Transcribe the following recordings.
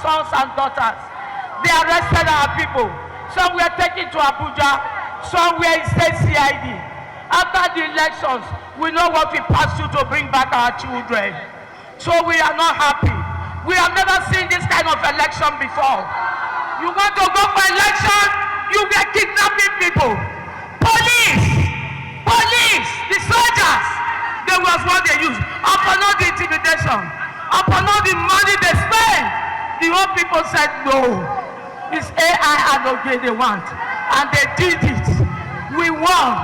Sons and daughters. They arrested our people. Some were taken to Abuja, some were in state CID. After the elections, we know what we passed through to bring back our children. So we are not happy. We have never seen this kind of election before. You want to go for election, you were kidnapping people. Police, the soldiers, they was what they used. Upon all the intimidation, upon all the money they spend, the old people said no. It's AI and okay they want. And they did it. We won.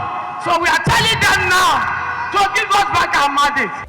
So we are telling them now to give us back our mandate.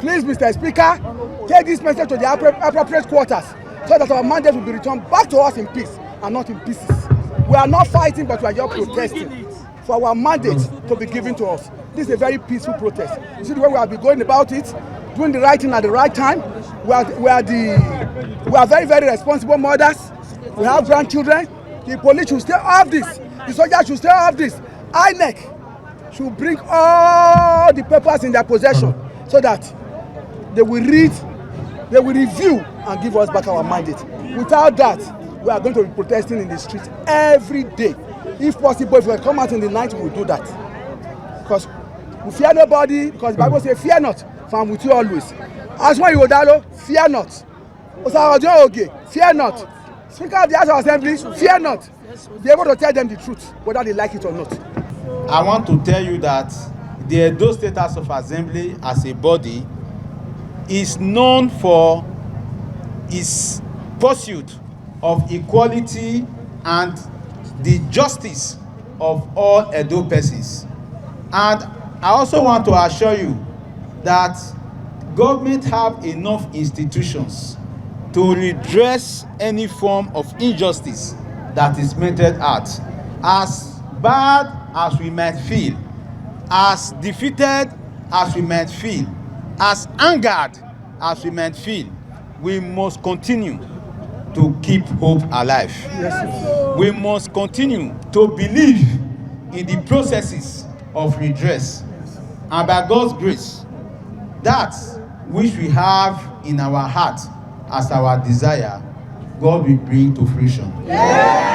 Please, Mr. Speaker, take this message to the appropriate quarters so that our mandate will be returned back to us in peace and not in pieces. We are not fighting, but we are just protesting for our mandate to be given to us. This is a very peaceful protest. You see the way we have been going about it, doing the right thing at the right time. We are very, very responsible mothers. We have grandchildren. The police should stay off this. The soldiers should stay off this. INEC should bring all the papers in their possession so that they will read, they will review and give us back our mandate. Without that, we are going to be protesting in the streets every day. If possible, if we come out in the night, we will do that. Because we fear nobody, because the Bible says, fear not, for I'm with you always. As one you fear not. Fear not. Speaker of the House of Assembly, fear not. Be able to tell them the truth, whether they like it or not. I want to tell you that the Edo State House of Assembly as a body is known for its pursuit of equality and the justice of all Edo persons. And I also want to assure you that government have enough institutions to redress any form of injustice that is meted at. As bad as we might feel, as defeated as we might feel, as angered as we might feel, we must continue to keep hope alive. Yes. We must continue to believe in the processes of redress. And by God's grace, that which we have in our heart as our desire, God will bring to fruition. Yeah.